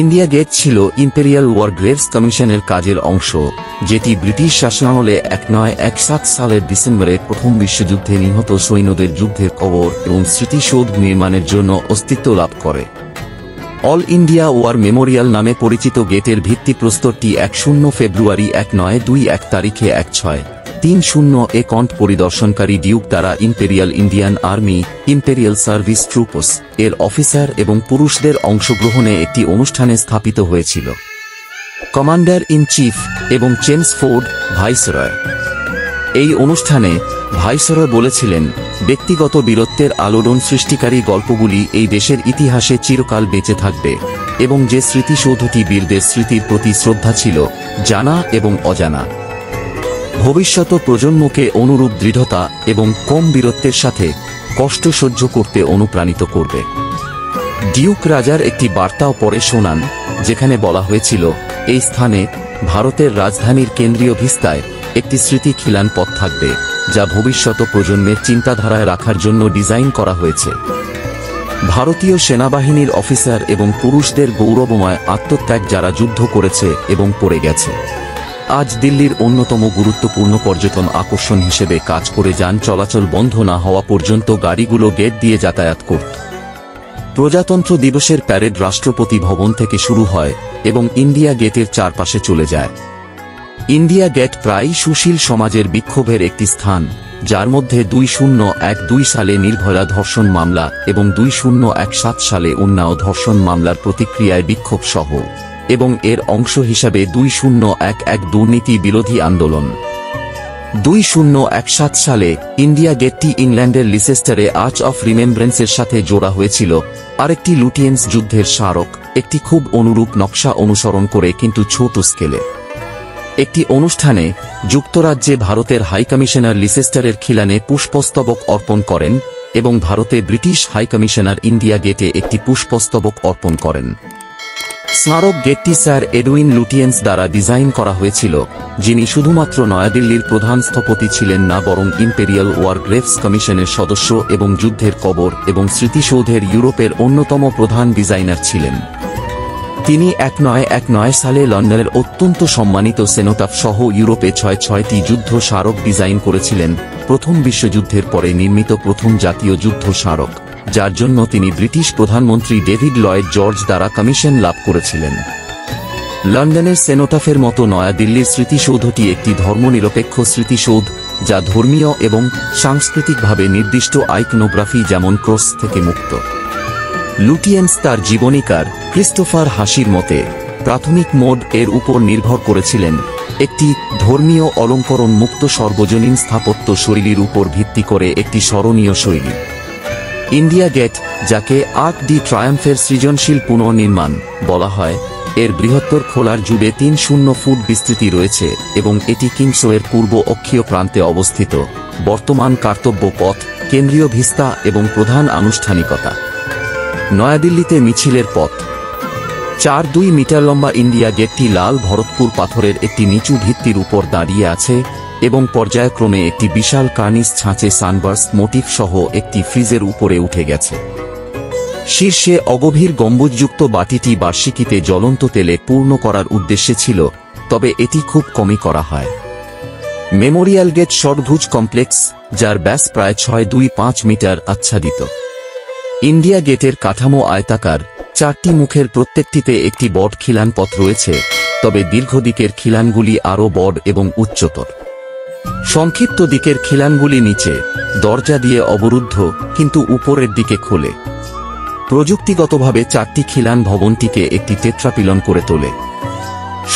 India gate ছিল imperial war graves কমিশনের কাজের অংশ, যেটি ব্রিটিশ শাসনামলে 1917 সালের ডিসেম্বরে প্রথম বিশ্বযুদ্ধে নিহত সৈন্যদের যুদ্ধের কবর এবং স্মৃতিসৌধ নির্মাণের জন্য অস্তিত্ব লাভ করে। অল ইন্ডিয়া ওয়ার মেমোরিয়াল নামে পরিচিত গেটের ভিত্তিপ্রস্তরটি 10 ফেব্রুয়ারি 1921 তারিখে 1630 কন্ট পরিদর্শনকারী ডিউক দ্বারা imperial Indian army imperial service troops এর অফিসার এবং পুরুষদের অংশগ্রহণে একটি অনুষ্ঠানে স্থাপিত হয়েছিল। কমান্ডার ইন চিফ এবং চেমসফোর্ড ভাইসরয়। এই অনুষ্ঠানে ভাইসরয় বলেছিলেন, ব্যক্তিগত বীরত্বের আলোড়ন সৃষ্টিকারী গল্পগুলি এই দেশের ইতিহাসে চিরকাল বেঁচে থাকবে এবং যে স্মৃতিসৌধটি বীরদের স্মৃতির প্রতি শ্রদ্ধা ছিল, জানা এবং অজানা, ভবিষ্যৎ প্রজন্মকে অনুরূপ দৃঢ়তা এবং কম বীরত্বের সাথে কষ্ট সহ্য করতে অনুপ্রাণিত করবে। ডিউক রাজার একটি বার্তাও পরে শোনান, যেখানে বলা হয়েছিল, এই স্থানে ভারতের রাজধানীর কেন্দ্রীয় ভিস্তায় একটি স্মৃতি খিলান পথ থাকবে, যা ভবিষ্যৎ প্রজন্মের চিন্তাধারায় রাখার জন্য ডিজাইন করা হয়েছে। ভারতীয় সেনাবাহিনীর অফিসার এবং পুরুষদের গৌরবময় আত্মত্যাগ যারা যুদ্ধ করেছে এবং পড়ে গেছে, আজ দিল্লির অন্যতম গুরুত্বপূর্ণ পর্যটন আকর্ষণ হিসেবে কাজ করে যান চলাচল বন্ধ না হওয়া পর্যন্ত গাড়িগুলো গেট দিয়ে যাতায়াত করত। প্রজাতন্ত্র দিবসের প্যারেড রাষ্ট্রপতি ভবন থেকে শুরু হয় এবং ইন্ডিয়া গেটের চারপাশে চলে যায়। ইন্ডিয়া গেট প্রায়ই সুশীল সমাজের বিক্ষোভের একটি স্থান, যার মধ্যে 2012 সালে নির্ভয়া ধর্ষণ মামলা এবং 2017 সালে উন্নাও ধর্ষণ মামলার প্রতিক্রিয়ায় বিক্ষোভ সহ, এবং এর অংশ হিসাবে 2011 দুর্নীতি বিরোধী আন্দোলন। 2017 সালে ইন্ডিয়া গেটটি ইংল্যান্ডের লিসেস্টারে আর্চ অফ রিমেম্ব্রেন্সের সাথে জোড়া হয়েছিল, আরেকটি লুটিয়েন্স যুদ্ধের স্মারক, একটি খুব অনুরূপ নকশা অনুসরণ করে কিন্তু ছোট স্কেলে। একটি অনুষ্ঠানে যুক্তরাজ্যে ভারতের হাইকমিশনার লিসেস্টারের খিলানে পুষ্পস্তবক অর্পণ করেন এবং ভারতে ব্রিটিশ হাইকমিশনার ইন্ডিয়া গেটে একটি পুষ্পস্তবক অর্পণ করেন। স্মারক গেটটি স্যার এডউইন লুটিয়েন্স দ্বারা ডিজাইন করা হয়েছিল, যিনি শুধুমাত্র নয়াদিল্লির প্রধান স্থপতি ছিলেন না, বরং ইম্পেরিয়াল ওয়ার গ্রেভস কমিশনের সদস্য এবং যুদ্ধের কবর এবং স্মৃতিসৌধের ইউরোপের অন্যতম প্রধান ডিজাইনার ছিলেন। তিনি 1919 সালে লন্ডনের অত্যন্ত সম্মানিত সেনোটাফ সহ ইউরোপে 6টি যুদ্ধ স্মারক ডিজাইন করেছিলেন, প্রথম বিশ্বযুদ্ধের পরে নির্মিত প্রথম জাতীয় যুদ্ধ স্মারক, যার জন্য তিনি ব্রিটিশ প্রধানমন্ত্রী ডেভিড লয়েড জর্জ দ্বারা কমিশন লাভ করেছিলেন। লন্ডনের সেনোটাফের মতো নয়াদিল্লির স্মৃতিসৌধটি একটি ধর্মনিরপেক্ষ স্মৃতিসৌধ, যা ধর্মীয় এবং সাংস্কৃতিকভাবে নির্দিষ্ট আইকনোগ্রাফি যেমন ক্রস থেকে মুক্ত। লুটিয়েন্স তার জীবনীকার ক্রিস্টোফার হাসির মতে প্রাথমিক মোড এর উপর নির্ভর করেছিলেন, একটি ধর্মীয় অলঙ্করণ মুক্ত সর্বজনীন স্থাপত্য শৈলীর উপর ভিত্তি করে একটি স্মরণীয় শৈলী। ইন্ডিয়া গেট, যাকে আর্ক ডি ট্রায়াম্ফের সৃজনশীল পুনর্নির্মাণ বলা হয়, এর বৃহত্তর খোলার জুড়ে 30 ফুট বিস্তৃতি রয়েছে এবং এটি কিংসওয়ের পূর্ব অক্ষীয় প্রান্তে অবস্থিত। বর্তমান কর্তব্য পথ, কেন্দ্রীয় ভিস্তা এবং প্রধান আনুষ্ঠানিকতা। নয়াদিল্লিতে মিছিলের পথ। 4.2 মিটার লম্বা ইন্ডিয়া গেটটি লাল ভরতপুর পাথরের একটি নিচু ভিত্তির উপর দাঁড়িয়ে আছে এবং পর্যায়ক্রমে একটি বিশাল কার্নিস ছাঁচে সানবার্স্ট মোটিফ সহ একটি ফ্রিজের উপরে উঠে গেছে। শীর্ষে অগভীর গম্বুজযুক্ত বাটিটি বার্ষিকীতে জ্বলন্ত তেলে পূর্ণ করার উদ্দেশ্যে ছিল, তবে এটি খুব কমই করা হয়। মেমোরিয়াল গেট ষড়ভুজ কমপ্লেক্স, যার ব্যাস প্রায় 6.25 মিটার, আচ্ছাদিত। ইন্ডিয়া গেটের কাঠামো আয়তাকার, 4টি মুখের প্রত্যেকটিতে একটি বড় খিলান পথ রয়েছে, তবে দীর্ঘ দিকের খিলানগুলি আরও বড় এবং উচ্চতর। সংক্ষিপ্ত দিকের খিলানগুলি নিচে দরজা দিয়ে অবরুদ্ধ, কিন্তু উপরের দিকে খোলে। প্রযুক্তিগতভাবে 4টি খিলান ভবনটিকে একটি টেট্রাপিলন করে তোলে।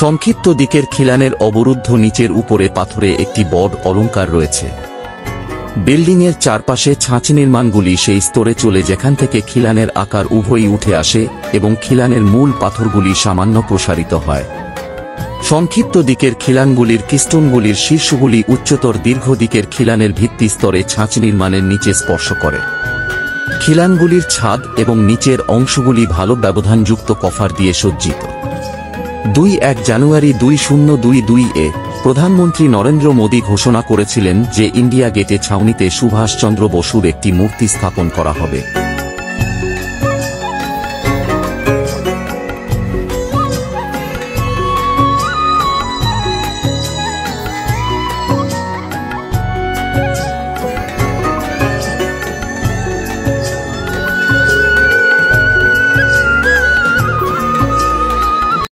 সংক্ষিপ্ত দিকের খিলানের অবরুদ্ধ নিচের উপরে পাথরে একটি বড় অলঙ্কার রয়েছে। বিল্ডিংয়ের চারপাশে ছাঁচ নির্মাণগুলি সেই স্তরে চলে যেখান থেকে খিলানের আকার উভয়ই উঠে আসে এবং খিলানের মূল পাথরগুলি সামান্য প্রসারিত হয়। সংক্ষিপ্ত দিকের খিলানগুলির কিস্টোনগুলির শীর্ষগুলি উচ্চতর দীর্ঘ দিকের খিলানের ভিত্তি স্তরে ছাঁচ নির্মাণের নিচে স্পর্শ করে। খিলানগুলির ছাদ এবং নিচের অংশগুলি ভালো ব্যবধানযুক্ত কভার দিয়ে সজ্জিত। 1 জানুয়ারি 2022-এ প্রধানমন্ত্রী নরেন্দ্র মোদী ঘোষণা করেছিলেন যে ইন্ডিয়া গেটে ছাউনিতে সুভাষচন্দ্র বসুর একটি মূর্তি স্থাপন করা হবে।